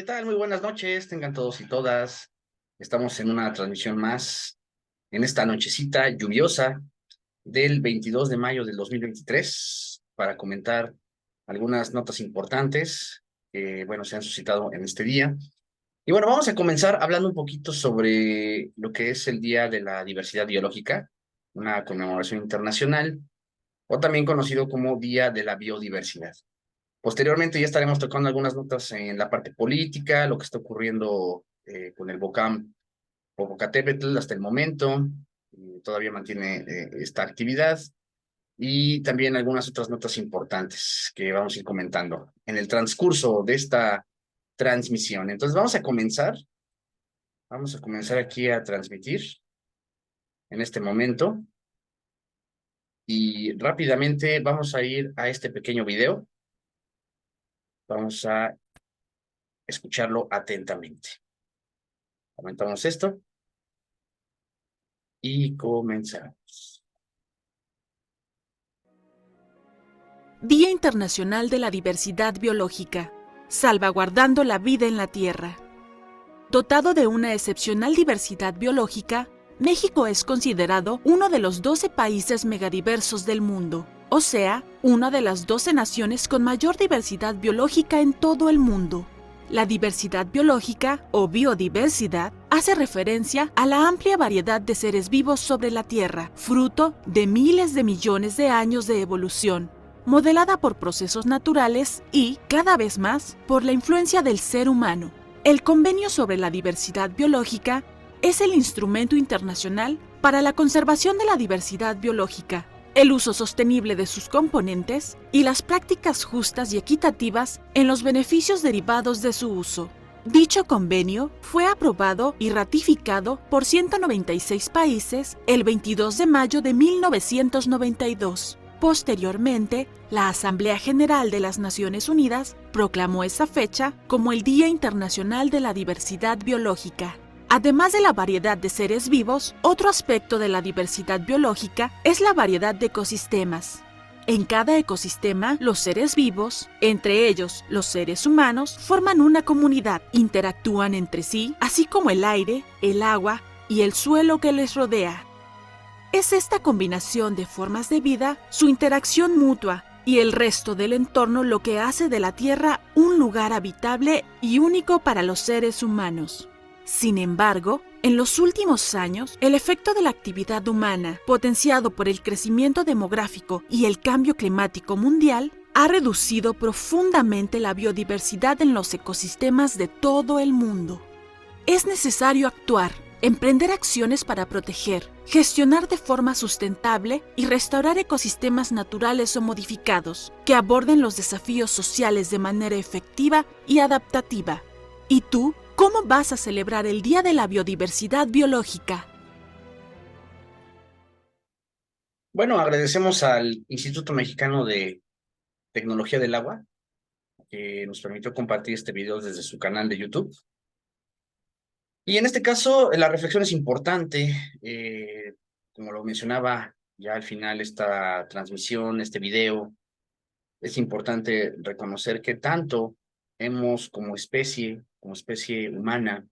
¿Qué tal? Muy buenas noches, tengan todos y todas. Estamos en una transmisión más en esta nochecita lluviosa del 22 de mayo del 2023 para comentar algunas notas importantes que, bueno, se han suscitado en este día. Y bueno, vamos a comenzar hablando un poquito sobre lo que es el Día de la Diversidad Biológica, una conmemoración internacional o también conocido como Día de la Biodiversidad. Posteriormente ya estaremos tocando algunas notas en la parte política, lo que está ocurriendo con el BOCAM Popocatépetl hasta el momento, todavía mantiene esta actividad, y también algunas otras notas importantes que vamos a ir comentando en el transcurso de esta transmisión. Entonces vamos a comenzar aquí a transmitir en este momento y rápidamente vamos a ir a este pequeño video, vamos a escucharlo atentamente. Comentamos esto y comenzamos. Día Internacional de la Diversidad Biológica, salvaguardando la vida en la Tierra. Dotado de una excepcional diversidad biológica, México es considerado uno de los 12 países megadiversos del mundo, o sea, una de las 12 naciones con mayor diversidad biológica en todo el mundo. La diversidad biológica, o biodiversidad, hace referencia a la amplia variedad de seres vivos sobre la Tierra, fruto de miles de millones de años de evolución, modelada por procesos naturales y, cada vez más, por la influencia del ser humano. El Convenio sobre la Diversidad Biológica es el instrumento internacional para la conservación de la diversidad biológica, el uso sostenible de sus componentes y las prácticas justas y equitativas en los beneficios derivados de su uso. Dicho convenio fue aprobado y ratificado por 196 países el 22 de mayo de 1992. Posteriormente, la Asamblea General de las Naciones Unidas proclamó esa fecha como el Día Internacional de la Diversidad Biológica. Además de la variedad de seres vivos, otro aspecto de la diversidad biológica es la variedad de ecosistemas. En cada ecosistema, los seres vivos, entre ellos los seres humanos, forman una comunidad, interactúan entre sí, así como el aire, el agua y el suelo que les rodea. Es esta combinación de formas de vida, su interacción mutua y el resto del entorno lo que hace de la Tierra un lugar habitable y único para los seres humanos. Sin embargo, en los últimos años, el efecto de la actividad humana, potenciado por el crecimiento demográfico y el cambio climático mundial, ha reducido profundamente la biodiversidad en los ecosistemas de todo el mundo. Es necesario actuar, emprender acciones para proteger, gestionar de forma sustentable y restaurar ecosistemas naturales o modificados que aborden los desafíos sociales de manera efectiva y adaptativa. ¿Y tú, cómo vas a celebrar el Día de la Biodiversidad Biológica? Bueno, agradecemos al Instituto Mexicano de Tecnología del Agua que nos permitió compartir este video desde su canal de YouTube. Y en este caso, la reflexión es importante. Como lo mencionaba ya al final esta transmisión, este video, es importante reconocer que tanto hemos como especie humana,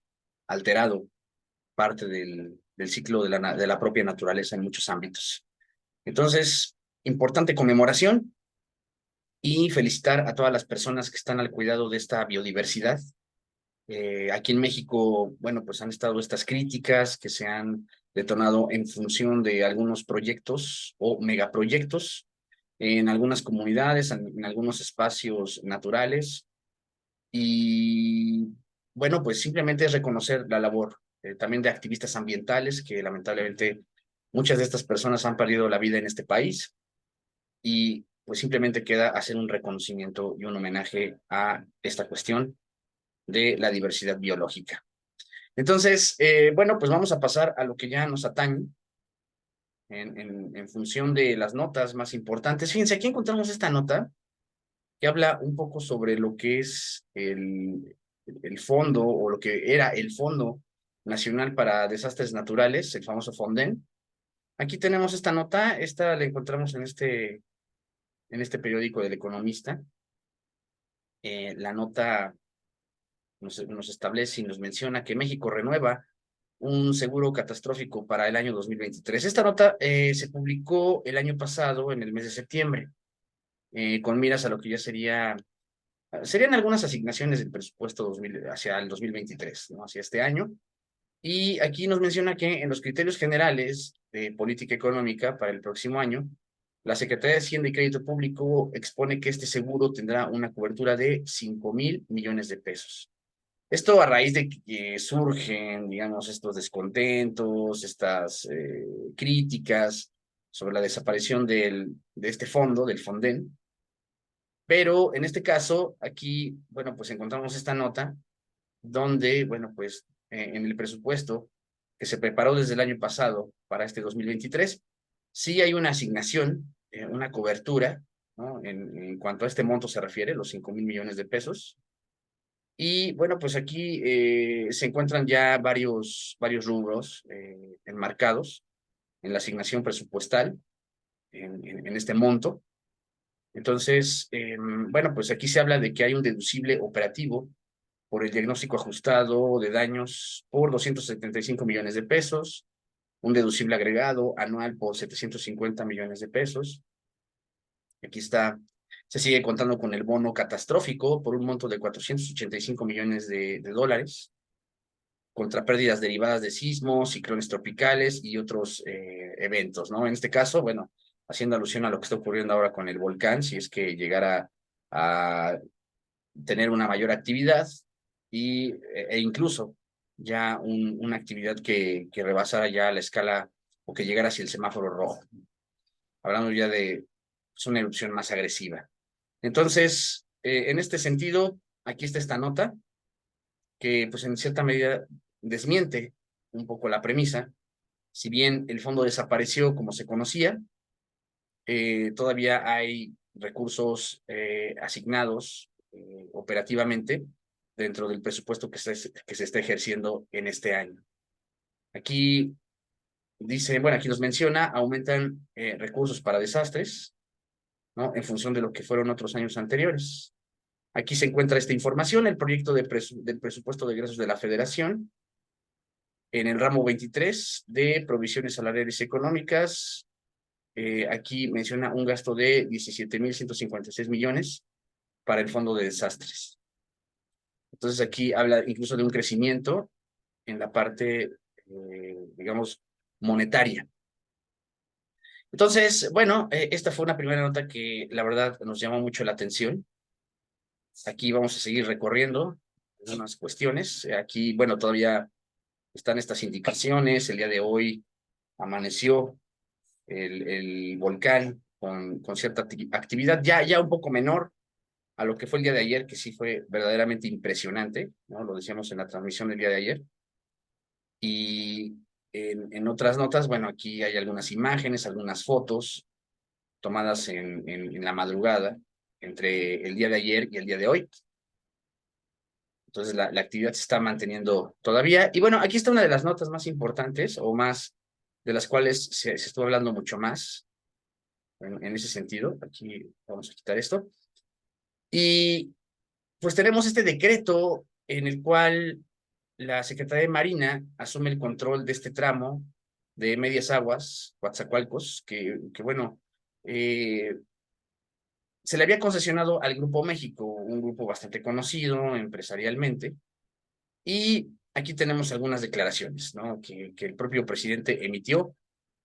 alterado parte del ciclo de la propia naturaleza en muchos ámbitos. Entonces, importante conmemoración y felicitar a todas las personas que están al cuidado de esta biodiversidad. Aquí en México, bueno, pues han estado estas críticas que se han detonado en función de algunos proyectos o megaproyectos en algunas comunidades, en algunos espacios naturales. Y bueno, pues simplemente es reconocer la labor también de activistas ambientales, que lamentablemente muchas de estas personas han perdido la vida en este país, y pues simplemente queda hacer un reconocimiento y un homenaje a esta cuestión de la diversidad biológica. Entonces, bueno, pues vamos a pasar a lo que ya nos atañe en función de las notas más importantes. Fíjense, aquí encontramos esta nota que habla un poco sobre lo que es el fondo, o lo que era el Fondo Nacional para Desastres Naturales, el famoso FONDEN. Aquí tenemos esta nota, esta la encontramos en este periódico del Economista. La nota nos establece y nos menciona que México renueva un seguro catastrófico para el año 2023. Esta nota se publicó el año pasado, en el mes de septiembre, con miras a lo que ya serían algunas asignaciones del presupuesto 2000, hacia el 2023, ¿no? Hacia este año. Y aquí nos menciona que en los criterios generales de política económica para el próximo año, la Secretaría de Hacienda y Crédito Público expone que este seguro tendrá una cobertura de 5,000 millones de pesos. Esto a raíz de que surgen, digamos, estos descontentos, estas críticas sobre la desaparición de este fondo, del Fonden. Pero en este caso, aquí, bueno, pues encontramos esta nota donde, bueno, pues en el presupuesto que se preparó desde el año pasado para este 2023, sí hay una asignación, una cobertura, ¿no? En cuanto a este monto se refiere, los 5,000 millones de pesos. Y bueno, pues aquí se encuentran ya varios rubros enmarcados en la asignación presupuestal, en este monto. Entonces, bueno, pues aquí se habla de que hay un deducible operativo por el diagnóstico ajustado de daños por 275 millones de pesos, un deducible agregado anual por 750 millones de pesos. Aquí está, se sigue contando con el bono catastrófico por un monto de 485 millones de dólares contra pérdidas derivadas de sismos, ciclones tropicales y otros eventos, ¿no? En este caso, bueno, haciendo alusión a lo que está ocurriendo ahora con el volcán, si es que llegara a tener una mayor actividad e incluso ya una actividad que rebasara ya la escala o que llegara hacia el semáforo rojo. Hablando ya de una erupción más agresiva. Entonces, en este sentido, aquí está esta nota que pues en cierta medida desmiente un poco la premisa. Si bien el fondo desapareció como se conocía, todavía hay recursos asignados operativamente dentro del presupuesto que se está ejerciendo en este año. Aquí dice, bueno, aquí nos menciona, aumentan recursos para desastres, ¿no? En función de lo que fueron otros años anteriores. Aquí se encuentra esta información, el proyecto del presupuesto de egresos de la Federación, en el ramo 23 de provisiones salariales y económicas. Aquí menciona un gasto de 17,156 millones para el fondo de desastres. Entonces aquí habla incluso de un crecimiento en la parte, digamos, monetaria. Entonces, bueno, esta fue una primera nota que la verdad nos llamó mucho la atención. Aquí vamos a seguir recorriendo algunas cuestiones. Aquí, bueno, todavía están estas indicaciones. El día de hoy amaneció el volcán con cierta actividad, ya un poco menor a lo que fue el día de ayer, que sí fue verdaderamente impresionante, ¿no? Lo decíamos en la transmisión del día de ayer. Y en otras notas, bueno, aquí hay algunas imágenes, algunas fotos tomadas en la madrugada entre el día de ayer y el día de hoy. Entonces la actividad se está manteniendo todavía. Y bueno, aquí está una de las notas más importantes o más de las cuales se estuvo hablando mucho más en ese sentido. Aquí vamos a quitar esto. Y pues tenemos este decreto en el cual la Secretaría de Marina asume el control de este tramo de Medias Aguas, Coatzacoalcos, que bueno, se le había concesionado al Grupo México, un grupo bastante conocido empresarialmente, y aquí tenemos algunas declaraciones, ¿no? que el propio presidente emitió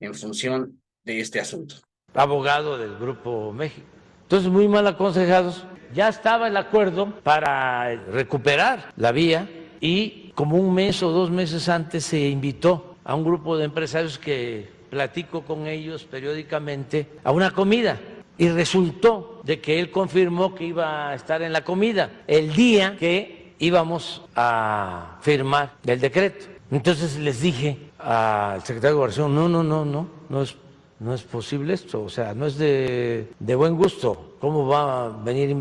en función de este asunto. Abogado del Grupo México. Entonces, muy mal aconsejados. Ya estaba el acuerdo para recuperar la vía y como un mes o 2 meses antes se invitó a un grupo de empresarios que platico con ellos periódicamente a una comida. Y resultó de que él confirmó que iba a estar en la comida el día que íbamos a firmar el decreto. Entonces les dije al secretario de Gobernación, no es posible esto, o sea, no es de buen gusto. ¿Cómo va a venir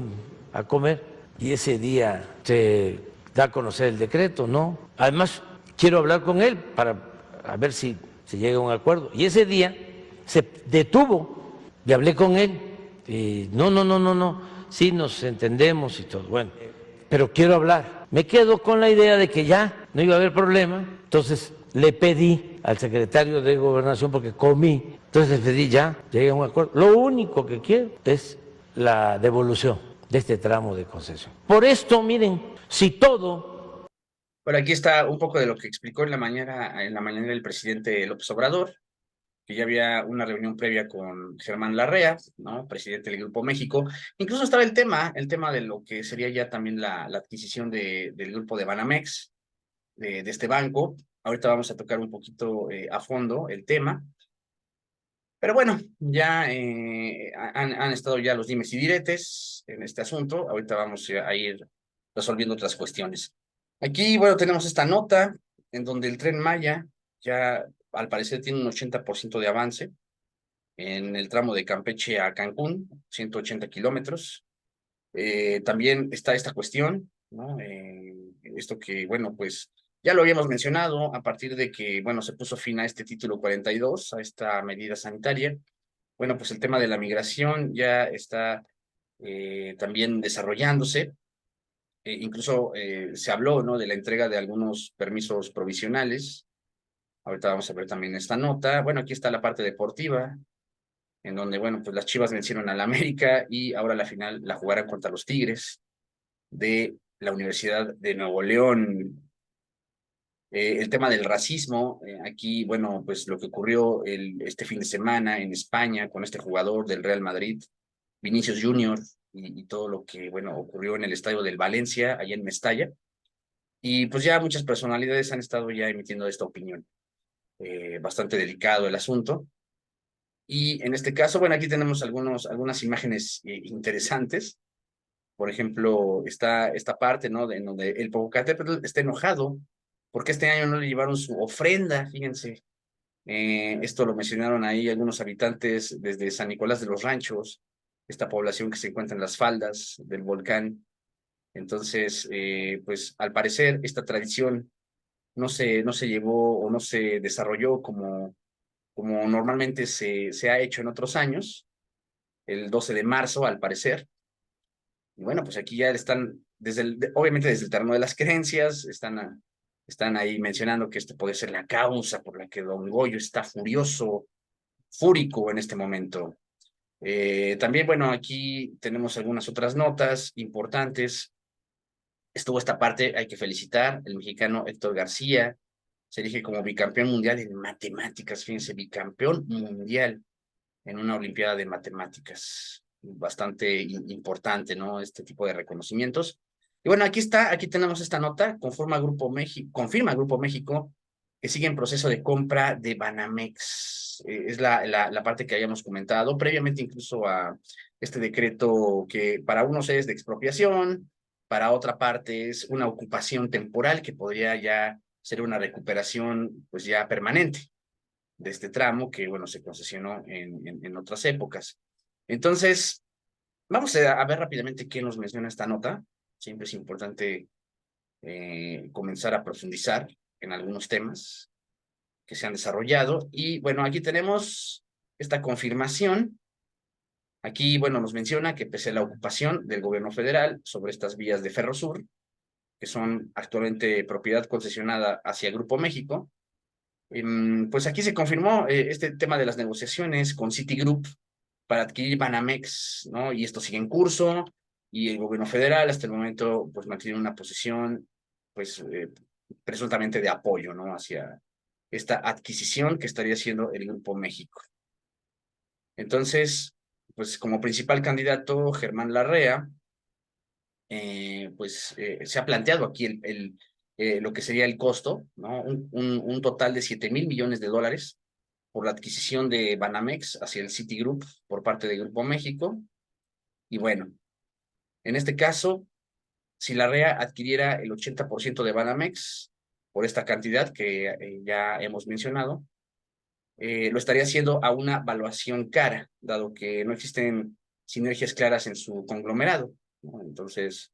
a comer? Y ese día se da a conocer el decreto, ¿no? Además, quiero hablar con él para ver si se llega a un acuerdo. Y ese día se detuvo y hablé con él. Y no, sí nos entendemos y todo. Bueno, pero quiero hablar. me quedo con la idea de que ya no iba a haber problema, entonces le pedí al secretario de Gobernación, porque comí, entonces le pedí ya, llegué a un acuerdo. Lo único que quiero es la devolución de este tramo de concesión. Por esto, miren, si todo... Bueno, aquí está un poco de lo que explicó en la mañana el presidente López Obrador, que ya había una reunión previa con Germán Larrea, ¿no? Presidente del Grupo México. Incluso estaba el tema de lo que sería ya también la adquisición del grupo de Banamex, de este banco. Ahorita vamos a tocar un poquito a fondo el tema. Pero bueno, ya han estado ya los dimes y diretes en este asunto. Ahorita vamos a ir resolviendo otras cuestiones. Aquí, bueno, tenemos esta nota en donde el Tren Maya ya al parecer tiene un 80% de avance en el tramo de Campeche a Cancún, 180 kilómetros. También está esta cuestión, ¿no? Esto que, bueno, pues ya lo habíamos mencionado a partir de que, bueno, se puso fin a este título 42, a esta medida sanitaria. Bueno, pues el tema de la migración ya está también desarrollándose. Incluso se habló, ¿no? De la entrega de algunos permisos provisionales. Ahorita vamos a ver también esta nota. Bueno, aquí está la parte deportiva, en donde, bueno, pues las Chivas vencieron al América y ahora la final la jugarán contra los Tigres de la Universidad de Nuevo León. El tema del racismo, aquí, bueno, pues lo que ocurrió este fin de semana en España con este jugador del Real Madrid, Vinicius Junior, y todo lo que, bueno, ocurrió en el estadio del Valencia, allá en Mestalla. Y pues ya muchas personalidades han estado ya emitiendo esta opinión. Bastante delicado el asunto. Y en este caso, bueno, aquí tenemos algunas imágenes interesantes. Por ejemplo, está esta parte, ¿no? En donde el Popocatépetl está enojado porque este año no le llevaron su ofrenda, fíjense. Esto lo mencionaron ahí algunos habitantes desde San Nicolás de los Ranchos, esta población que se encuentra en las faldas del volcán. Entonces, pues al parecer esta tradición no se llevó o no se desarrolló como normalmente se ha hecho en otros años, el 12 de marzo, al parecer. Y bueno, pues aquí ya están, obviamente desde el terreno de las creencias, están ahí mencionando que esto puede ser la causa por la que Don Goyo está fúrico en este momento. También, bueno, aquí tenemos algunas otras notas importantes. Estuvo esta parte, hay que felicitar, el mexicano Héctor García se elige como bicampeón mundial en matemáticas, fíjense, bicampeón mundial en una Olimpiada de Matemáticas. Bastante importante, ¿no? Este tipo de reconocimientos. Y bueno, aquí tenemos esta nota, confirma Grupo México que sigue en proceso de compra de Banamex. Es la parte que habíamos comentado previamente incluso a este decreto que para unos es de expropiación, para otra parte es una ocupación temporal que podría ya ser una recuperación pues ya permanente de este tramo que, bueno, se concesionó en otras épocas. Entonces, vamos a ver rápidamente qué nos menciona esta nota. Siempre es importante comenzar a profundizar en algunos temas que se han desarrollado. Y bueno, aquí tenemos esta confirmación. Aquí, bueno, nos menciona que pese a la ocupación del gobierno federal sobre estas vías de Ferrosur, que son actualmente propiedad concesionada hacia Grupo México, pues aquí se confirmó este tema de las negociaciones con Citigroup para adquirir Banamex, ¿no? Y esto sigue en curso y el gobierno federal hasta el momento pues mantiene una posición pues presuntamente de apoyo, ¿no? Hacia esta adquisición que estaría haciendo el Grupo México. Entonces, pues como principal candidato Germán Larrea, pues se ha planteado aquí lo que sería el costo, ¿no? Un total de 7,000 millones de dólares por la adquisición de Banamex hacia el Citigroup por parte de Grupo México. Y bueno, en este caso, si Larrea adquiriera el 80% de Banamex por esta cantidad que ya hemos mencionado, lo estaría haciendo a una valuación cara, dado que no existen sinergias claras en su conglomerado, ¿no? Entonces,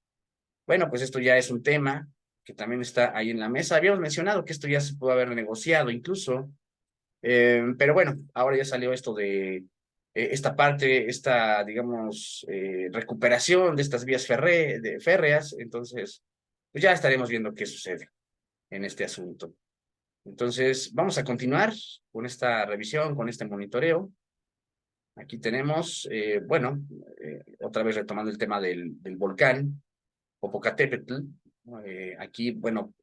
bueno, pues esto ya es un tema que también está ahí en la mesa. Habíamos mencionado que esto ya se pudo haber negociado incluso, pero bueno, ahora ya salió esto de esta parte, esta, digamos, recuperación de estas vías férreas. Entonces, pues ya estaremos viendo qué sucede en este asunto. Entonces, vamos a continuar con esta revisión, con este monitoreo. Aquí tenemos, otra vez retomando el tema del volcán Popocatépetl. Aquí, bueno,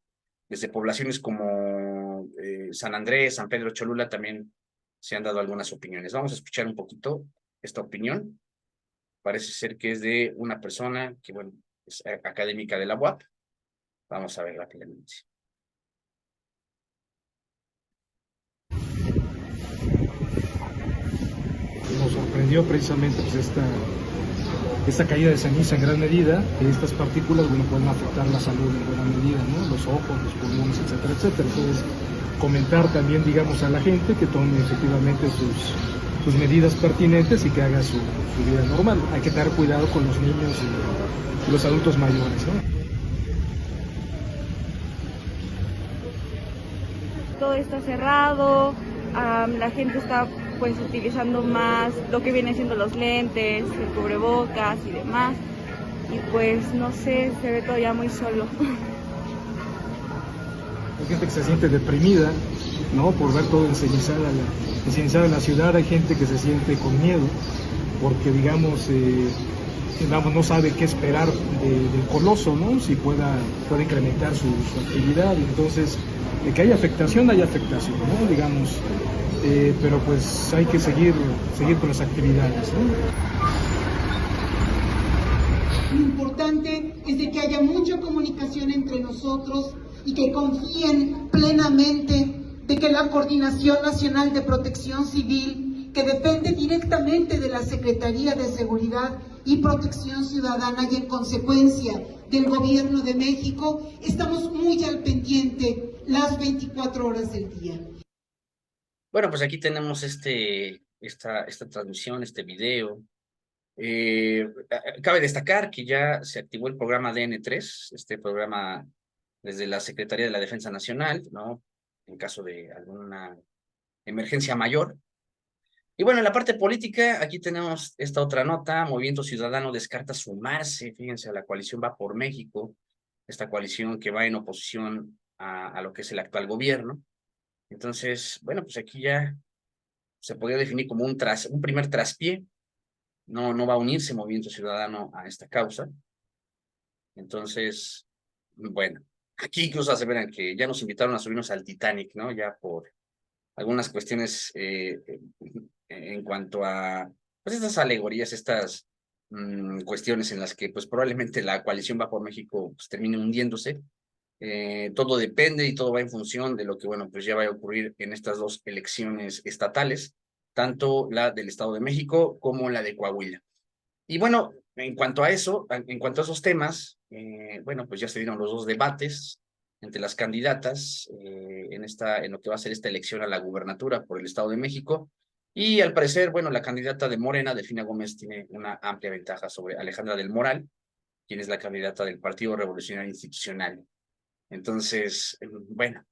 desde poblaciones como San Andrés, San Pedro Cholula también se han dado algunas opiniones. Vamos a escuchar un poquito esta opinión. Parece ser que es de una persona que, bueno, es académica de la UAP. Vamos a ver rápidamente. Nos sorprendió precisamente pues, esta caída de ceniza en gran medida, que estas partículas pueden afectar la salud en buena medida, ¿no? Los ojos, los pulmones, etcétera, etcétera. Entonces, comentar también, digamos, a la gente que tome efectivamente sus medidas pertinentes y que haga su vida normal. Hay que tener cuidado con los niños y los adultos mayores, ¿no? Todo está cerrado, la gente está pues utilizando más lo que vienen siendo los lentes, el cubrebocas y demás, y pues no sé, se ve todo ya muy solo. Hay gente que se siente deprimida, ¿no? Por ver todo encenizada la ciudad. Hay gente que se siente con miedo porque, digamos, no sabe qué esperar del coloso, ¿no? Si pueda incrementar su actividad. Entonces, de que haya afectación, ¿no? Digamos, pero pues hay que seguir con las actividades, ¿no? Lo importante es de que haya mucha comunicación entre nosotros y que confíen plenamente de que la Coordinación Nacional de Protección Civil, que depende directamente de la Secretaría de Seguridad y Protección Ciudadana y en consecuencia del Gobierno de México, estamos muy al pendiente las 24 horas del día. Bueno, pues aquí tenemos esta transmisión, este video. Cabe destacar que ya se activó el programa DN3, este programa desde la Secretaría de la Defensa Nacional, ¿no? En caso de alguna emergencia mayor. Y bueno, en la parte política, aquí tenemos esta otra nota. Movimiento Ciudadano descarta sumarse, fíjense, a la coalición Va por México, esta coalición que va en oposición a lo que es el actual gobierno. Entonces, bueno, pues aquí ya se podría definir como un primer traspié. No va a unirse Movimiento Ciudadano a esta causa. Entonces, bueno, aquí incluso aseveran que ya nos invitaron a subirnos al Titanic, ¿no? Ya por algunas cuestiones en cuanto a pues estas alegorías, estas cuestiones en las que pues probablemente la coalición Va por México pues, termine hundiéndose. Todo depende y todo va en función de lo que, bueno, pues ya va a ocurrir en estas dos elecciones estatales, tanto la del Estado de México como la de Coahuila. Y bueno, en cuanto a eso, en cuanto a esos temas, bueno, pues ya se dieron los dos debates entre las candidatas en lo que va a ser esta elección a la gubernatura por el Estado de México. Y al parecer, bueno, la candidata de Morena, Delfina Gómez, tiene una amplia ventaja sobre Alejandra del Moral, quien es la candidata del Partido Revolucionario Institucional. Entonces, bueno,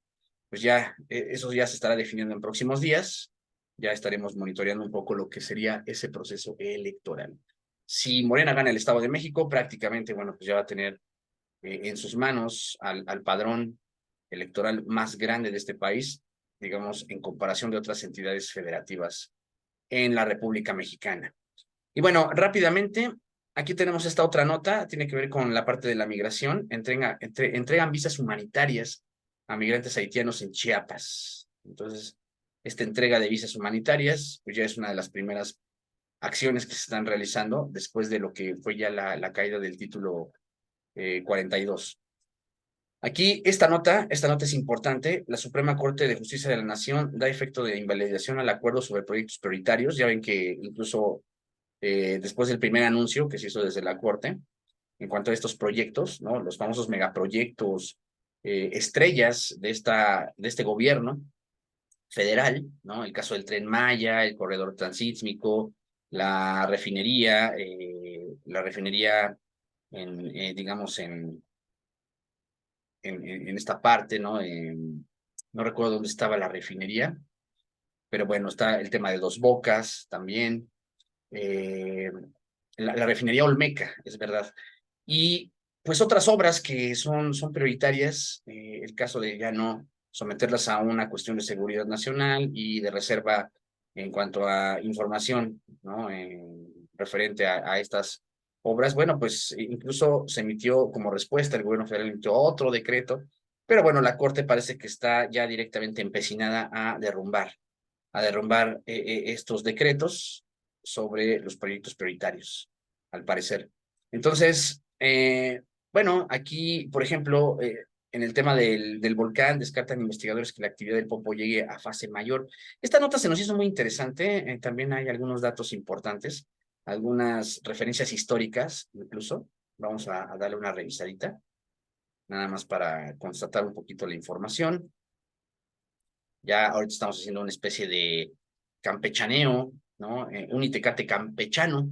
pues ya eso ya se estará definiendo en próximos días. Ya estaremos monitoreando un poco lo que sería ese proceso electoral. Si Morena gana el Estado de México, prácticamente, bueno, pues ya va a tener en sus manos al padrón electoral más grande de este país, digamos, en comparación de otras entidades federativas en la República Mexicana. Y bueno, rápidamente, aquí tenemos esta otra nota, tiene que ver con la parte de la migración. Entregan visas humanitarias a migrantes haitianos en Chiapas. Entonces, esta entrega de visas humanitarias, pues ya es una de las primeras acciones que se están realizando después de lo que fue ya la caída del título 42. Aquí, esta nota es importante. La Suprema Corte de Justicia de la Nación da efecto de invalidación al acuerdo sobre proyectos prioritarios. Ya ven que incluso después del primer anuncio que se hizo desde la Corte, en cuanto a estos proyectos, ¿no? Los famosos megaproyectos, estrellas de este gobierno federal, ¿no? El caso del Tren Maya, el corredor transísmico, la refinería digamos, en esta parte, ¿no? No recuerdo dónde estaba la refinería, pero bueno, está el tema de Dos Bocas también, la refinería Olmeca, es verdad. Y pues otras obras que son prioritarias, el caso de ya no someterlas a una cuestión de seguridad nacional y de reserva en cuanto a información, ¿no? Referente a estas obras. Bueno, pues incluso se emitió como respuesta, el gobierno federal emitió otro decreto, pero bueno, la Corte parece que está ya directamente empecinada a derrumbar estos decretos sobre los proyectos prioritarios, al parecer. Entonces, bueno, aquí, por ejemplo, en el tema del volcán, descartan investigadores que la actividad del Popo llegue a fase mayor. Esta nota se nos hizo muy interesante, también hay algunos datos importantes, algunas referencias históricas, incluso. Vamos a darle una revisadita, nada más para constatar un poquito la información. Ya ahorita estamos haciendo una especie de campechaneo, ¿no? Un itecate campechano,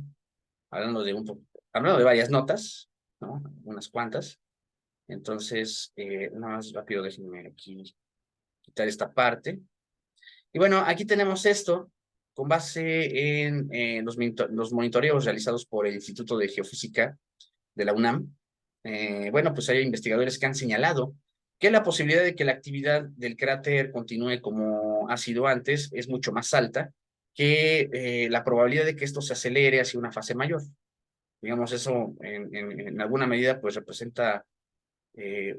hablando hablando de varias notas, ¿no? Unas cuantas. Entonces, nada más rápido, déjenme aquí quitar esta parte. Y bueno, aquí tenemos esto, con base en los monitoreos realizados por el Instituto de Geofísica de la UNAM. Bueno, pues hay investigadores que han señalado que la posibilidad de que la actividad del cráter continúe como ha sido antes es mucho más alta que la probabilidad de que esto se acelere hacia una fase mayor. Digamos, eso en alguna medida pues representa, pues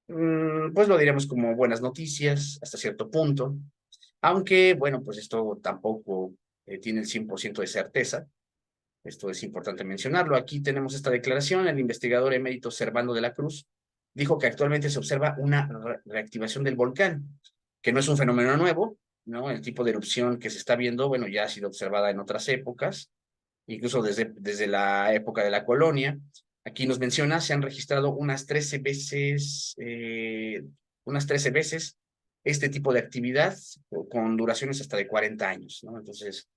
lo diríamos como buenas noticias hasta cierto punto, aunque bueno, pues esto tampoco tiene el 100% de certeza. Esto es importante mencionarlo. Aquí tenemos esta declaración. El investigador emérito Servando de la Cruz dijo que actualmente se observa una reactivación del volcán, que no es un fenómeno nuevo, ¿no? El tipo de erupción que se está viendo, bueno, ya ha sido observada en otras épocas, incluso desde la época de la colonia. Aquí nos menciona, se han registrado unas 13 veces este tipo de actividad con duraciones hasta de 40 años, ¿no? Entonces,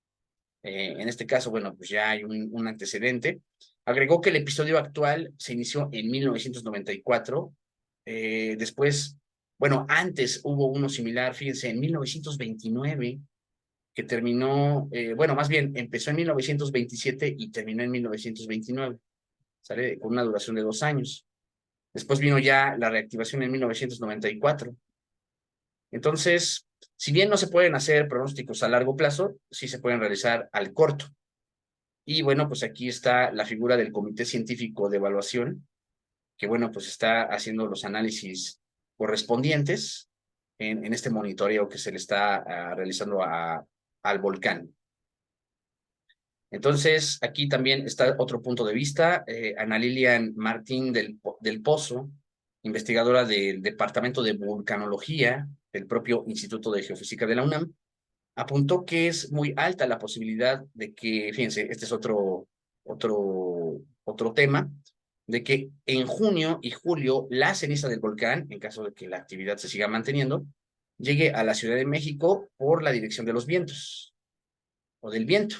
en este caso, bueno, pues ya hay un antecedente. Agregó que el episodio actual se inició en 1994. Después, bueno, antes hubo uno similar, fíjense, en 1929, que terminó, bueno, más bien empezó en 1927 y terminó en 1929, ¿sale? Con una duración de 2 años. Después vino ya la reactivación en 1994. Entonces, si bien no se pueden hacer pronósticos a largo plazo, sí se pueden realizar al corto. Y bueno, pues aquí está la figura del Comité Científico de Evaluación, que bueno, pues está haciendo los análisis correspondientes en este monitoreo que se le está realizando al volcán. Entonces, aquí también está otro punto de vista. Ana Lilian Martín del Pozo, investigadora del Departamento de Vulcanología del propio Instituto de Geofísica de la UNAM, apuntó que es muy alta la posibilidad de que, fíjense, este es otro tema, de que en junio y julio la ceniza del volcán, en caso de que la actividad se siga manteniendo, llegue a la Ciudad de México por la dirección de los vientos o del viento.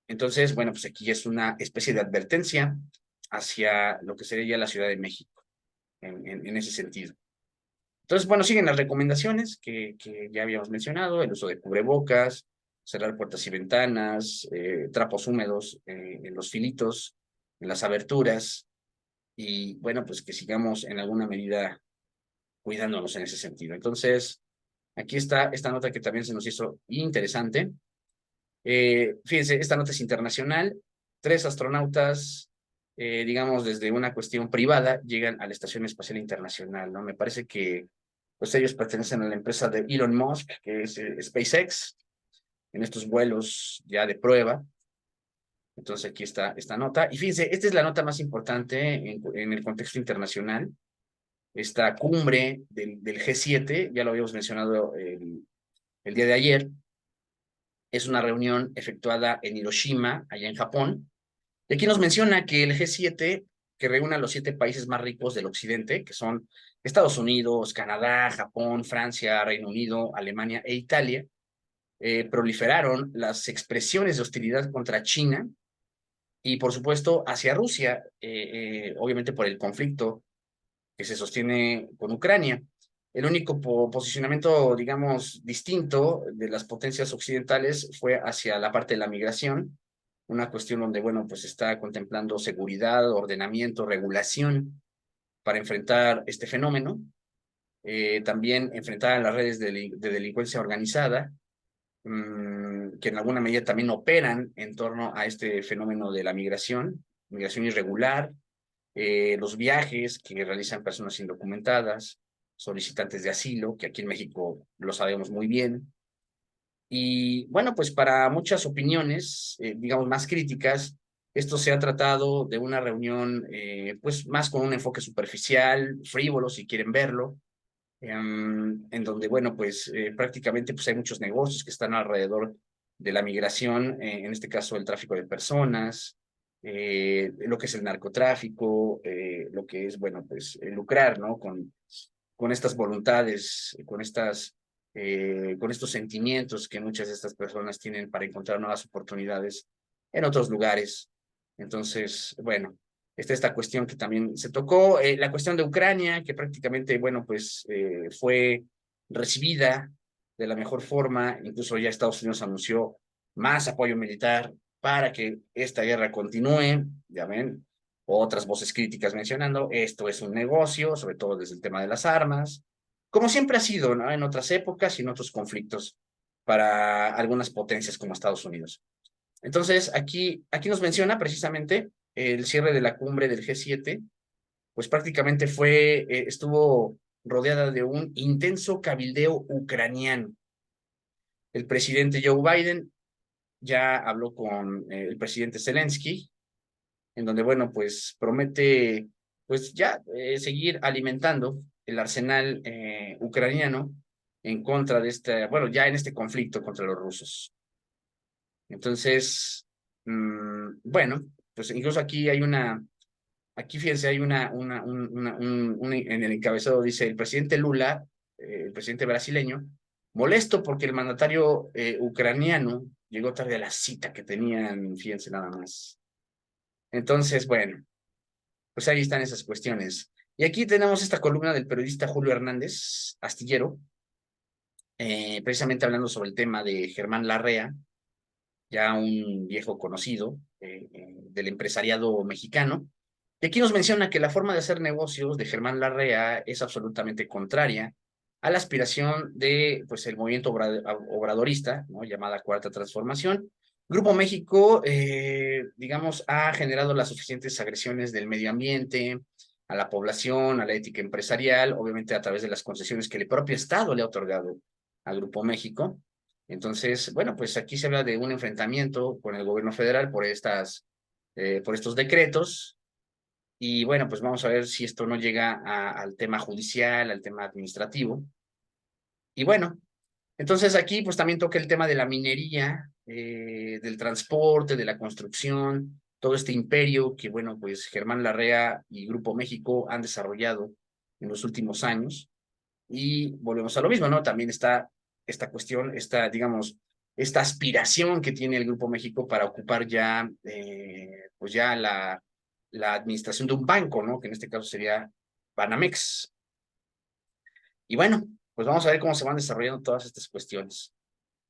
Entonces, bueno, pues aquí es una especie de advertencia hacia lo que sería ya la Ciudad de México, en ese sentido. Entonces, bueno, siguen las recomendaciones que ya habíamos mencionado, el uso de cubrebocas, cerrar puertas y ventanas, trapos húmedos en los filitos, en las aberturas, y bueno, pues que sigamos en alguna medida cuidándonos en ese sentido. Entonces, aquí está esta nota que también se nos hizo interesante. Fíjense, esta nota es internacional. 3 astronautas, digamos, desde una cuestión privada, llegan a la Estación Espacial Internacional, ¿no? Me parece que pues ellos pertenecen a la empresa de Elon Musk, que es SpaceX, en estos vuelos ya de prueba. Entonces aquí está esta nota. Y fíjense, esta es la nota más importante en el contexto internacional. Esta cumbre del G7, ya lo habíamos mencionado el día de ayer, es una reunión efectuada en Hiroshima, allá en Japón. Y aquí nos menciona que el G7, que reúne a los 7 países más ricos del occidente, que son Estados Unidos, Canadá, Japón, Francia, Reino Unido, Alemania e Italia, proliferaron las expresiones de hostilidad contra China y, por supuesto, hacia Rusia, obviamente por el conflicto que se sostiene con Ucrania. El único posicionamiento, digamos, distinto de las potencias occidentales fue hacia la parte de la migración, una cuestión donde, bueno, pues está contemplando seguridad, ordenamiento, regulación para enfrentar este fenómeno. También enfrentar a las redes de delincuencia organizada, que en alguna medida también operan en torno a este fenómeno de la migración irregular, los viajes que realizan personas indocumentadas, solicitantes de asilo, que aquí en México lo sabemos muy bien. Y bueno, pues para muchas opiniones, digamos, más críticas, esto se ha tratado de una reunión, pues más con un enfoque superficial, frívolo, si quieren verlo, en donde, bueno, pues prácticamente pues hay muchos negocios que están alrededor de la migración, en este caso el tráfico de personas, lo que es el narcotráfico, lo que es, bueno, pues lucrar, ¿no? Con estas voluntades, con estos sentimientos que muchas de estas personas tienen para encontrar nuevas oportunidades en otros lugares. Entonces, bueno, está esta cuestión que también se tocó, la cuestión de Ucrania, que prácticamente, bueno, pues fue recibida de la mejor forma, incluso ya Estados Unidos anunció más apoyo militar para que esta guerra continúe, ya ven, otras voces críticas mencionando, esto es un negocio, sobre todo desde el tema de las armas, como siempre ha sido, ¿no? En otras épocas y en otros conflictos para algunas potencias como Estados Unidos. Entonces, aquí nos menciona precisamente el cierre de la cumbre del G7, pues prácticamente estuvo rodeada de un intenso cabildeo ucraniano. El presidente Joe Biden ya habló con el presidente Zelensky, en donde, bueno, pues promete, pues ya seguir alimentando el arsenal ucraniano en contra de bueno, ya en este conflicto contra los rusos. Entonces, bueno, pues incluso aquí fíjense, hay en el encabezado dice, el presidente Lula, el presidente brasileño, molesto porque el mandatario ucraniano llegó tarde a la cita que tenían, fíjense nada más. Entonces, bueno, pues ahí están esas cuestiones. Y aquí tenemos esta columna del periodista Julio Hernández, astillero, precisamente hablando sobre el tema de Germán Larrea, ya un viejo conocido del empresariado mexicano. Y aquí nos menciona que la forma de hacer negocios de Germán Larrea es absolutamente contraria a la aspiración de, pues, el movimiento obradorista, ¿no? Llamada Cuarta Transformación. Grupo México, digamos, ha generado las suficientes agresiones del medio ambiente, a la población, a la ética empresarial, obviamente a través de las concesiones que el propio Estado le ha otorgado al Grupo México. Entonces, bueno, pues aquí se habla de un enfrentamiento con el gobierno federal por estos decretos. Y bueno, pues vamos a ver si esto no llega al tema judicial, al tema administrativo. Y bueno, entonces aquí pues también toca el tema de la minería, del transporte, de la construcción, todo este imperio que, bueno, pues Germán Larrea y Grupo México han desarrollado en los últimos años. Y volvemos a lo mismo, ¿no? También está esta cuestión, digamos, esta aspiración que tiene el Grupo México para ocupar ya, pues ya la administración de un banco, ¿no? Que en este caso sería Banamex. Y bueno, pues vamos a ver cómo se van desarrollando todas estas cuestiones.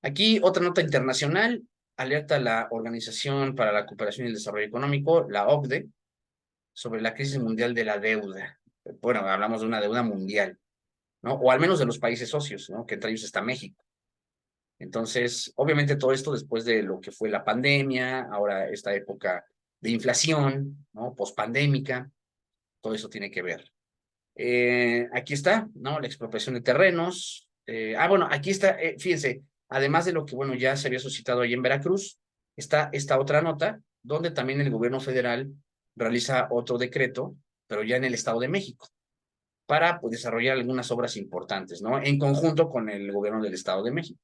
Aquí otra nota internacional, alerta a la Organización para la Cooperación y el Desarrollo Económico, la OCDE, sobre la crisis mundial de la deuda. Bueno, hablamos de una deuda mundial, ¿no? O al menos de los países socios, ¿no? Que entre ellos está México. Entonces, obviamente todo esto después de lo que fue la pandemia, ahora esta época de inflación, ¿no? Pospandémica, todo eso tiene que ver. Aquí está, ¿no? La expropiación de terrenos. Bueno, aquí está, fíjense, además de lo que, bueno, ya se había suscitado ahí en Veracruz, está esta otra nota, donde también el gobierno federal realiza otro decreto, pero ya en el Estado de México, para pues, desarrollar algunas obras importantes, ¿no? En conjunto con el gobierno del Estado de México.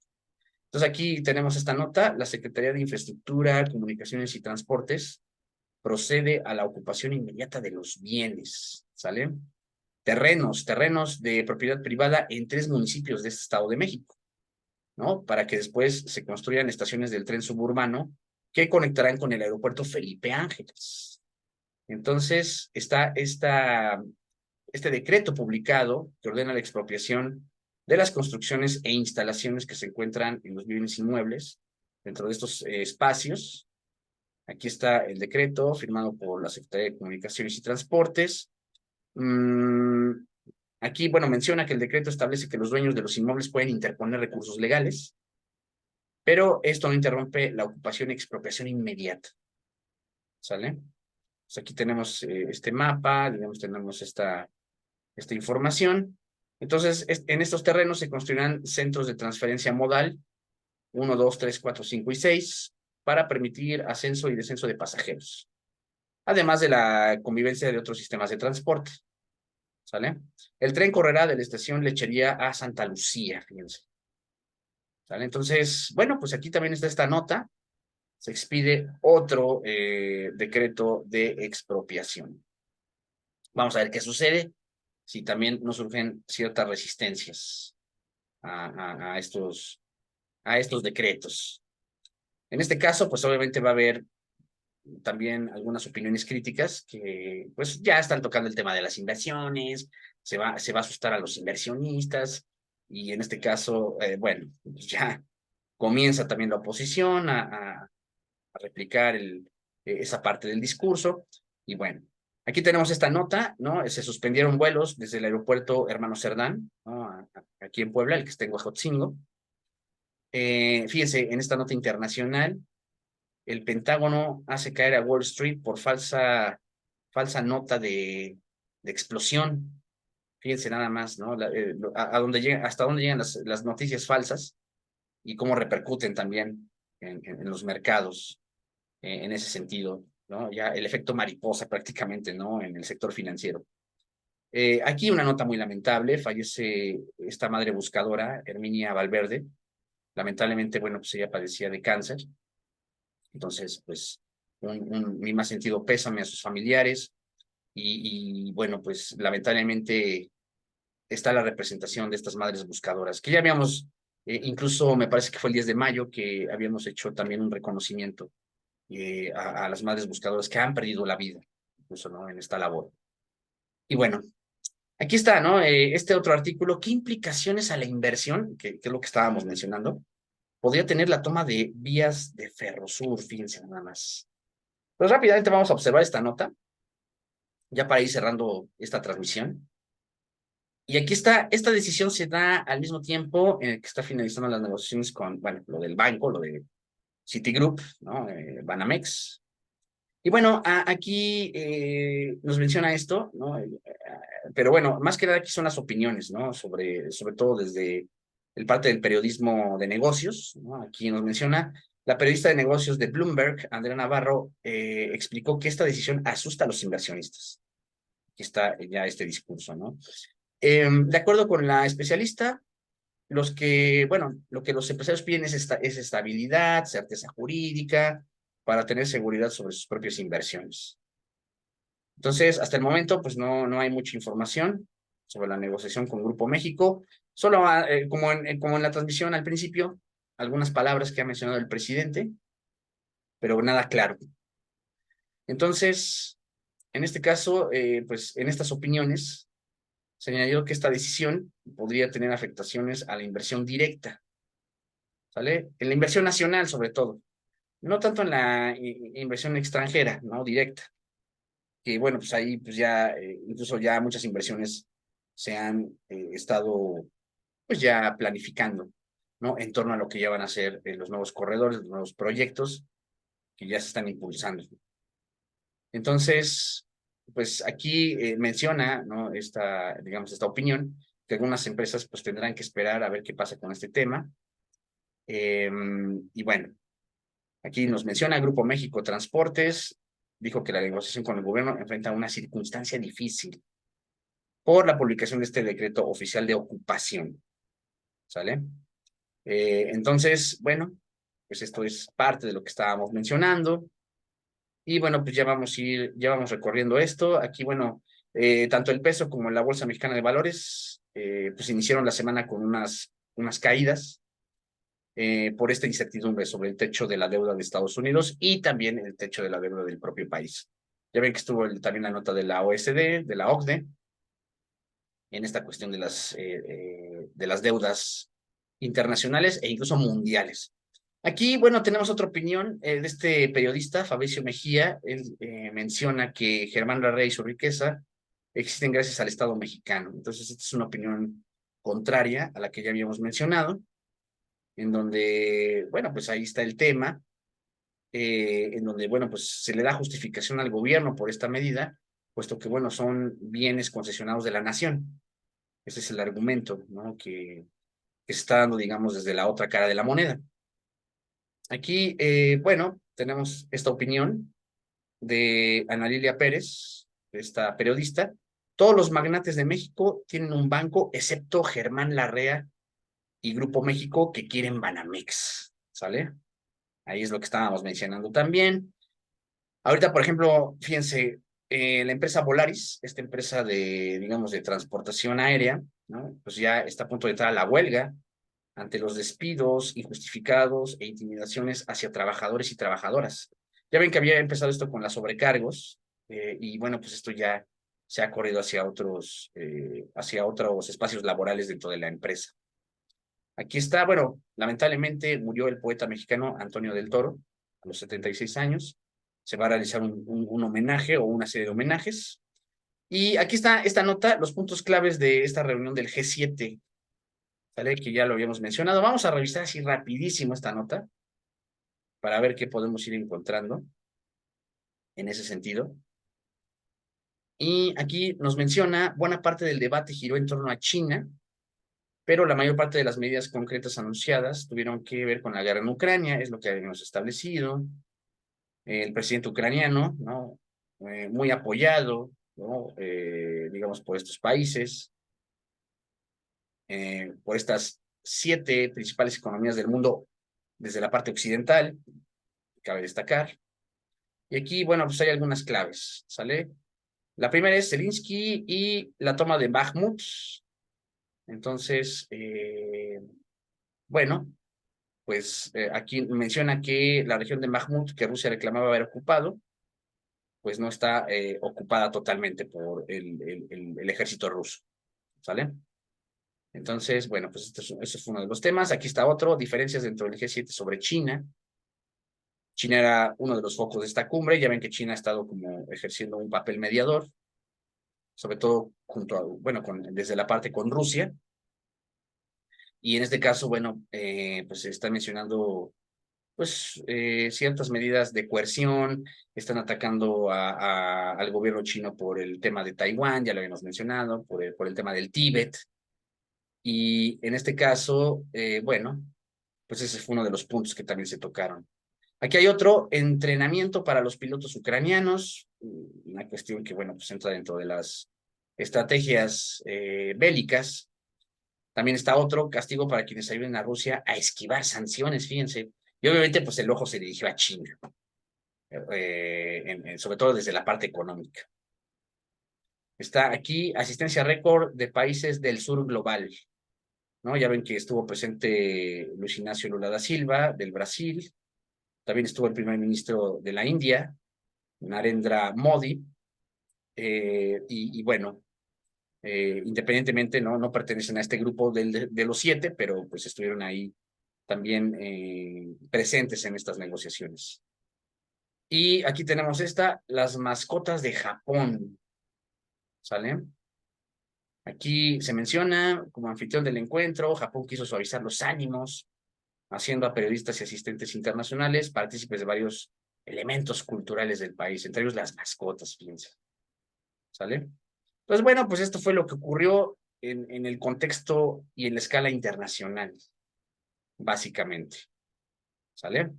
Entonces aquí tenemos esta nota, la Secretaría de Infraestructura, Comunicaciones y Transportes procede a la ocupación inmediata de los bienes, ¿sale? Terrenos de propiedad privada en 3 municipios de este Estado de México, ¿no? Para que después se construyan estaciones del tren suburbano que conectarán con el aeropuerto Felipe Ángeles. Entonces está este decreto publicado que ordena la expropiación de las construcciones e instalaciones que se encuentran en los bienes inmuebles dentro de estos espacios. Aquí está el decreto firmado por la Secretaría de Comunicaciones y Transportes. Aquí, bueno, menciona que el decreto establece que los dueños de los inmuebles pueden interponer recursos legales, pero esto no interrumpe la ocupación y expropiación inmediata. ¿Sale? Pues aquí tenemos este mapa, digamos, tenemos esta información. Entonces, en estos terrenos se construirán centros de transferencia modal 1, 2, 3, 4, 5 y 6 para permitir ascenso y descenso de pasajeros, además de la convivencia de otros sistemas de transporte. ¿Sale? El tren correrá de la estación Lechería a Santa Lucía, fíjense. ¿Sale? Entonces, bueno, pues aquí también está esta nota. Se expide otro decreto de expropiación. Vamos a ver qué sucede si también nos surgen ciertas resistencias a estos decretos. En este caso, pues obviamente va a haber también algunas opiniones críticas que pues ya están tocando el tema de las inversiones, se va a asustar a los inversionistas y en este caso, bueno, pues ya comienza también la oposición a replicar esa parte del discurso y bueno, aquí tenemos esta nota, ¿no? Se suspendieron vuelos desde el aeropuerto Hermano Cerdán, ¿no? Aquí en Puebla, el que está en Huejotzingo. Fíjense, en esta nota internacional, el Pentágono hace caer a Wall Street por falsa nota de explosión. Fíjense nada más, ¿no? Hasta dónde llegan las noticias falsas y cómo repercuten también en los mercados en ese sentido, ¿no? Ya el efecto mariposa prácticamente, ¿no? En el sector financiero. Aquí una nota muy lamentable, fallece esta madre buscadora, Herminia Valverde. Lamentablemente, bueno, pues ella padecía de cáncer. Entonces, pues, mi más sentido pésame a sus familiares y bueno, pues, lamentablemente está la representación de estas madres buscadoras, que ya habíamos, incluso me parece que fue el 10 de mayo, que habíamos hecho también un reconocimiento a las madres buscadoras que han perdido la vida, incluso, ¿no? En esta labor. Y bueno, aquí está, ¿no? Este otro artículo, ¿qué implicaciones a la inversión, que es lo que estábamos mencionando, podría tener la toma de vías de Ferrosur? Fíjense nada más. Pues rápidamente vamos a observar esta nota, ya para ir cerrando esta transmisión. Y aquí está, esta decisión se da al mismo tiempo en el que está finalizando las negociaciones con, bueno, lo del banco, lo de Citigroup, ¿no? Banamex. Y bueno, aquí nos menciona esto, ¿no? Pero bueno, más que nada aquí son las opiniones, ¿no? Sobre todo desde el parte del periodismo de negocios, ¿no? Aquí nos menciona, la periodista de negocios de Bloomberg, Andrea Navarro, explicó que esta decisión asusta a los inversionistas. Aquí está ya este discurso, ¿no? De acuerdo con la especialista, lo que los empresarios piden es estabilidad, certeza jurídica, para tener seguridad sobre sus propias inversiones. Entonces, hasta el momento, pues no hay mucha información sobre la negociación con Grupo México, solo como en la transmisión al principio, algunas palabras que ha mencionado el presidente, pero nada claro. Entonces, en este caso, pues en estas opiniones, se añadió que esta decisión podría tener afectaciones a la inversión directa, ¿sale? En la inversión nacional, sobre todo. No tanto en la inversión extranjera, ¿no? Directa. Que bueno, pues ahí pues ya, incluso ya muchas inversiones se han estado pues ya planificando, ¿no? En torno a lo que ya van a ser los nuevos corredores, los nuevos proyectos que ya se están impulsando. Entonces, pues aquí menciona, ¿no? Digamos, esta opinión, que algunas empresas pues tendrán que esperar a ver qué pasa con este tema. Y bueno, aquí nos menciona Grupo México Transportes, dijo que la negociación con el gobierno enfrenta una circunstancia difícil por la publicación de este decreto oficial de ocupación. ¿Sale? Entonces, bueno, pues esto es parte de lo que estábamos mencionando. Y bueno, pues ya vamos recorriendo esto. Aquí, bueno, tanto el peso como la Bolsa Mexicana de Valores, pues iniciaron la semana con unas caídas por esta incertidumbre sobre el techo de la deuda de Estados Unidos y también el techo de la deuda del propio país. Ya ven que estuvo también la nota de la OSD, de la OCDE, en esta cuestión de las deudas internacionales e incluso mundiales. Aquí, bueno, tenemos otra opinión de este periodista, Fabricio Mejía. Él menciona que Germán Larrea y su riqueza existen gracias al Estado mexicano. Entonces, esta es una opinión contraria a la que ya habíamos mencionado, en donde, bueno, pues ahí está el tema, en donde, bueno, pues se le da justificación al gobierno por esta medida, puesto que, bueno, son bienes concesionados de la nación. Ese es el argumento, ¿no? Que se está dando, digamos, desde la otra cara de la moneda. Aquí, bueno, tenemos esta opinión de Ana Lilia Pérez, esta periodista. Todos los magnates de México tienen un banco, excepto Germán Larrea y Grupo México, que quieren Banamex, ¿sale? Ahí es lo que estábamos mencionando también. Ahorita, por ejemplo, fíjense, la empresa Volaris, esta empresa de, digamos, de transportación aérea, ¿no? Pues ya está a punto de entrar a la huelga ante los despidos injustificados e intimidaciones hacia trabajadores y trabajadoras. Ya ven que había empezado esto con las sobrecargos, y bueno, pues esto ya se ha corrido hacia otros espacios laborales dentro de la empresa. Aquí está, bueno, lamentablemente murió el poeta mexicano Antonio del Toro a los 76 años. Se va a realizar un homenaje o una serie de homenajes. Y aquí está esta nota, los puntos claves de esta reunión del G7, ¿sale? Que ya lo habíamos mencionado. Vamos a revisar así rapidísimo esta nota para ver qué podemos ir encontrando en ese sentido. Y aquí nos menciona, buena parte del debate giró en torno a China, pero la mayor parte de las medidas concretas anunciadas tuvieron que ver con la guerra en Ucrania, es lo que habíamos establecido. El presidente ucraniano, ¿no? Muy apoyado, ¿no? Digamos, por estos países, por estas 7 principales economías del mundo desde la parte occidental, cabe destacar. Y aquí, bueno, pues hay algunas claves, ¿sale? La primera es Zelensky y la toma de Bakhmut. Entonces, bueno, pues aquí menciona que la región de Bakhmut, que Rusia reclamaba haber ocupado, pues no está ocupada totalmente por el ejército ruso, ¿sale? Entonces, bueno, pues este fue uno de los temas. Aquí está otro, diferencias dentro del G7 sobre China. China era uno de los focos de esta cumbre. Ya ven que China ha estado como ejerciendo un papel mediador, sobre todo junto a, bueno, desde la parte con Rusia. Y en este caso, bueno, pues se está mencionando pues ciertas medidas de coerción, están atacando al gobierno chino por el tema de Taiwán, ya lo habíamos mencionado, por el tema del Tíbet. Y en este caso, bueno, pues ese fue uno de los puntos que también se tocaron. Aquí hay otro, entrenamiento para los pilotos ucranianos, una cuestión que, bueno, pues entra dentro de las estrategias bélicas. También está otro, castigo para quienes ayuden a Rusia a esquivar sanciones, fíjense. Y obviamente, pues el ojo se dirigió a China, sobre todo desde la parte económica. Está aquí, asistencia récord de países del sur global, ¿no? Ya ven que estuvo presente Luis Ignacio Lula da Silva, del Brasil. También estuvo el primer ministro de la India, Narendra Modi. Y bueno, independientemente, no pertenecen a este grupo de los 7, pero pues estuvieron ahí también presentes en estas negociaciones. Y aquí tenemos las mascotas de Japón, ¿sale? Aquí se menciona como anfitrión del encuentro, Japón quiso suavizar los ánimos, haciendo a periodistas y asistentes internacionales partícipes de varios elementos culturales del país, entre ellos las mascotas, fíjense, ¿sale? Entonces, bueno, pues esto fue lo que ocurrió en el contexto y en la escala internacional, básicamente, ¿sale?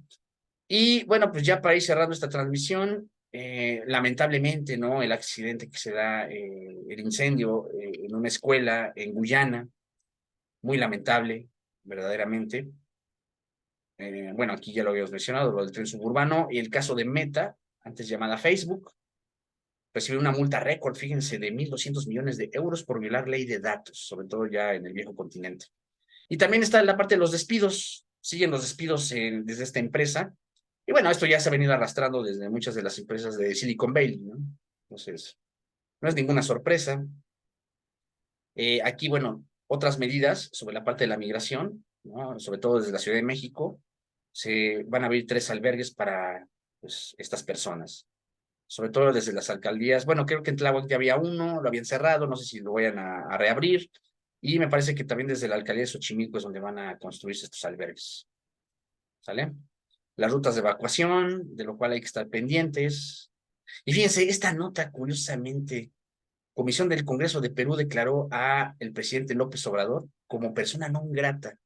Y bueno, pues ya para ir cerrando esta transmisión, lamentablemente, ¿no? El accidente que se da, el incendio en una escuela en Guyana, muy lamentable, verdaderamente. Bueno, aquí ya lo habíamos mencionado, lo del tren suburbano, y el caso de Meta, antes llamada Facebook, recibió una multa récord, fíjense, de 1.200 millones de euros por violar ley de datos, sobre todo ya en el viejo continente. Y también está la parte de los despidos, siguen los despidos desde esta empresa. Y bueno, esto ya se ha venido arrastrando desde muchas de las empresas de Silicon Valley, ¿no? Entonces, no es ninguna sorpresa. Aquí, bueno, otras medidas sobre la parte de la migración, ¿no? Sobre todo desde la Ciudad de México, se van a abrir 3 albergues para pues, estas personas, sobre todo desde las alcaldías. Bueno, creo que en Tláhuac ya había uno, lo habían cerrado, no sé si lo vayan a reabrir, y me parece que también desde la alcaldía de Xochimilco es donde van a construirse estos albergues, ¿sale? Las rutas de evacuación, de lo cual hay que estar pendientes. Y fíjense, esta nota, curiosamente, Comisión del Congreso de Perú declaró a el presidente López Obrador como persona non grata,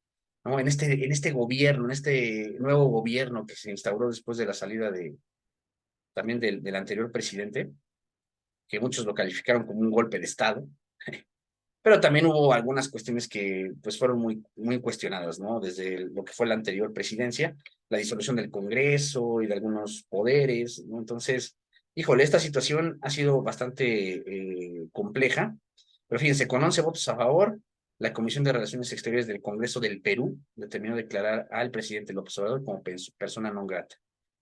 ¿no? En este gobierno, en este nuevo gobierno que se instauró después de la salida también del anterior presidente, que muchos lo calificaron como un golpe de Estado, pero también hubo algunas cuestiones que pues fueron muy cuestionadas, ¿no? Desde lo que fue la anterior presidencia, la disolución del Congreso y de algunos poderes, ¿no? Entonces, híjole, esta situación ha sido bastante compleja, pero fíjense, con 11 votos a favor, la Comisión de Relaciones Exteriores del Congreso del Perú determinó declarar al presidente López Obrador como persona non grata.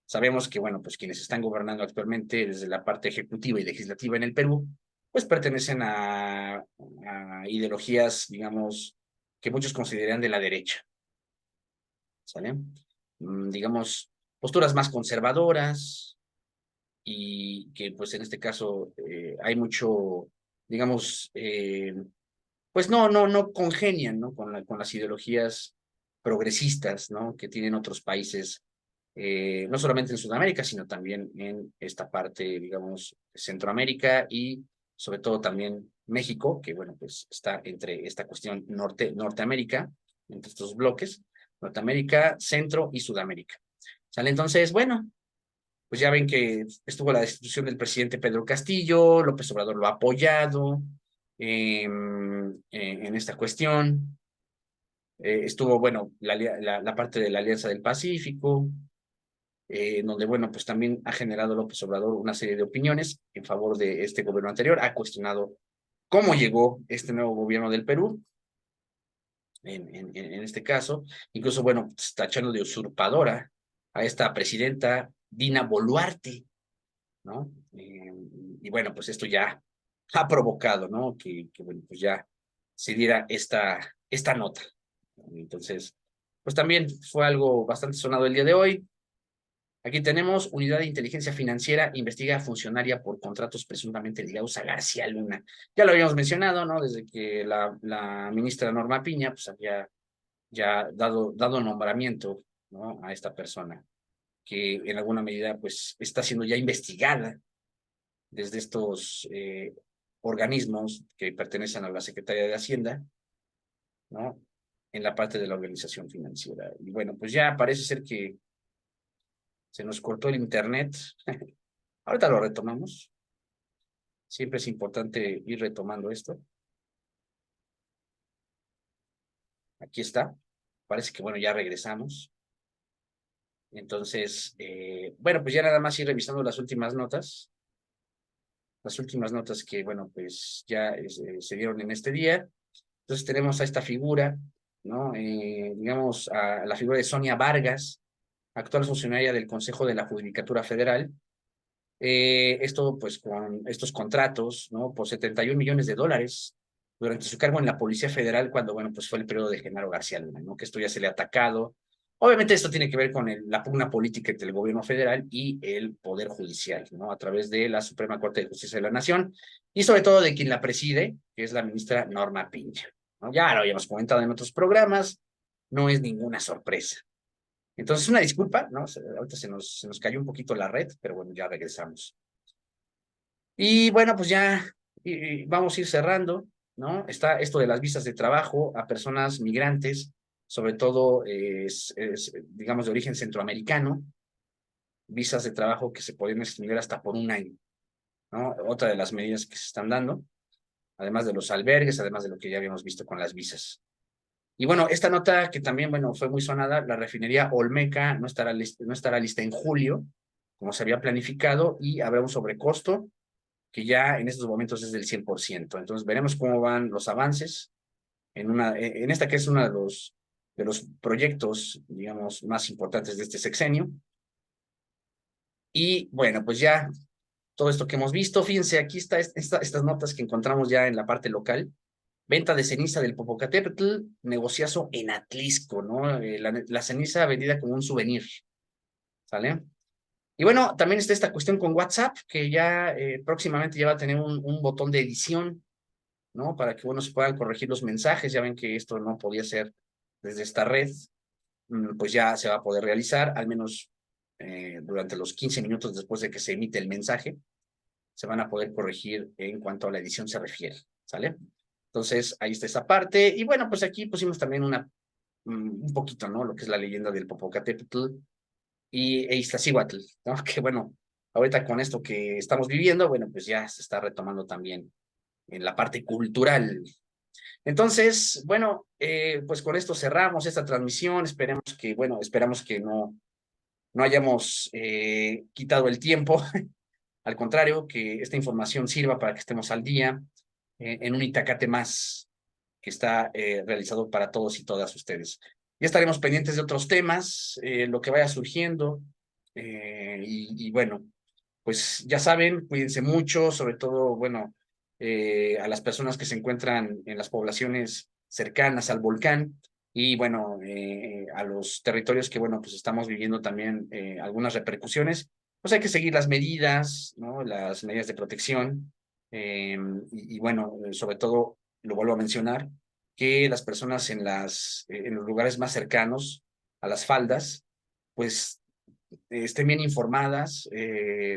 Sabemos que, bueno, pues quienes están gobernando actualmente desde la parte ejecutiva y legislativa en el Perú, pues pertenecen a ideologías, digamos, que muchos consideran de la derecha, ¿sale? Digamos, posturas más conservadoras y que, pues, en este caso hay mucho, digamos, pues no congenian, ¿no? Con las ideologías progresistas, ¿no? Que tienen otros países, no solamente en Sudamérica, sino también en esta parte, digamos, Centroamérica y sobre todo también México, que bueno, pues está entre esta cuestión Norteamérica, entre estos bloques, Norteamérica, Centro y Sudamérica. ¿Sale? Entonces, bueno, pues ya ven que estuvo la destitución del presidente Pedro Castillo, López Obrador lo ha apoyado en esta cuestión. Estuvo, bueno, la parte de la Alianza del Pacífico, donde, bueno, pues también ha generado López Obrador una serie de opiniones en favor de este gobierno anterior, ha cuestionado cómo llegó este nuevo gobierno del Perú, en este caso, incluso, bueno, está echando de usurpadora a esta presidenta Dina Boluarte, ¿no? Y bueno, pues esto ya ha provocado, ¿no? Que bueno, pues ya se diera esta nota. Entonces, pues también fue algo bastante sonado el día de hoy. Aquí tenemos Unidad de Inteligencia Financiera investiga a funcionaria por contratos presuntamente ligados a García Luna. Ya lo habíamos mencionado, ¿no? Desde que la ministra Norma Piña pues había ya dado nombramiento, ¿no? A esta persona que en alguna medida pues está siendo ya investigada desde estos organismos que pertenecen a la Secretaría de Hacienda, ¿no? En la parte de la organización financiera. Y bueno, pues ya parece ser que se nos cortó el internet. Ahorita lo retomamos. Siempre es importante ir retomando esto. Aquí está. Parece que, bueno, ya regresamos. Entonces, bueno, pues ya nada más ir revisando las últimas notas. Las últimas notas que, bueno, pues ya se dieron en este día. Entonces tenemos a esta figura, ¿no? Digamos, a la figura de Sonia Vargas, actual funcionaria del Consejo de la Judicatura Federal. Esto, pues, con estos contratos, ¿no? Por $71 millones durante su cargo en la Policía Federal, cuando, bueno, pues fue el periodo de Genaro García Luna, ¿no? Que esto ya se le ha atacado. Obviamente esto tiene que ver con la pugna política entre el gobierno federal y el Poder Judicial, ¿no? A través de la Suprema Corte de Justicia de la Nación y sobre todo de quien la preside, que es la ministra Norma Piña, ¿no? Ya lo habíamos comentado en otros programas, no es ninguna sorpresa. Entonces, una disculpa, ¿no? Ahorita se nos cayó un poquito la red, pero bueno, ya regresamos. Y bueno, pues ya vamos a ir cerrando, ¿no? Está esto de las visas de trabajo a personas migrantes, sobre todo, digamos, de origen centroamericano, visas de trabajo que se pueden extender hasta por 1 año, ¿no? Otra de las medidas que se están dando, además de los albergues, además de lo que ya habíamos visto con las visas. Y bueno, esta nota que también, bueno, fue muy sonada, la refinería Olmeca no estará lista en julio, como se había planificado, y habrá un sobrecosto que ya en estos momentos es del 100%. Entonces veremos cómo van los avances en esta que es uno de los proyectos, digamos, más importantes de este sexenio. Y bueno, pues ya todo esto que hemos visto, fíjense, aquí está estas notas que encontramos ya en la parte local, Venta de ceniza del Popocatépetl, negociazo en Atlisco, ¿no? La ceniza vendida como un souvenir, ¿sale? Y bueno, también está esta cuestión con WhatsApp, que ya próximamente ya va a tener un botón de edición, ¿no? Para que, bueno, se puedan corregir los mensajes. Ya ven que esto no podía ser desde esta red, pues ya se va a poder realizar, al menos durante los 15 minutos después de que se emite el mensaje, se van a poder corregir en cuanto a la edición se refiere, ¿sale? Entonces, ahí está esa parte. Y bueno, pues aquí pusimos también un poquito, ¿no? Lo que es la leyenda del Popocatépetl e Iztaccíhuatl, ¿no? Que bueno, ahorita con esto que estamos viviendo, bueno, pues ya se está retomando también en la parte cultural. Entonces, bueno, pues con esto cerramos esta transmisión. Esperamos que no hayamos quitado el tiempo. Al contrario, que esta información sirva para que estemos al día en un Itacate más que está realizado para todos y todas ustedes. Ya estaremos pendientes de otros temas, lo que vaya surgiendo. Y bueno, pues ya saben, cuídense mucho, sobre todo, bueno, a las personas que se encuentran en las poblaciones cercanas al volcán y bueno, a los territorios que, bueno, pues estamos viviendo también algunas repercusiones. Pues hay que seguir las medidas, ¿no? Las medidas de protección. Y bueno, sobre todo, lo vuelvo a mencionar, que las personas en los lugares más cercanos a las faldas, pues estén bien informadas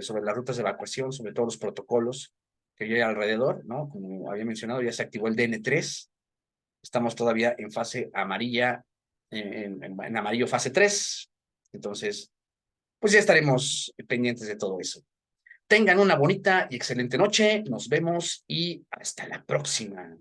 sobre las rutas de evacuación, sobre todos los protocolos que hay alrededor, ¿no? Como había mencionado, ya se activó el DN3, estamos todavía en fase amarilla, en amarillo fase 3, entonces, pues ya estaremos pendientes de todo eso. Tengan una bonita y excelente noche, nos vemos y hasta la próxima.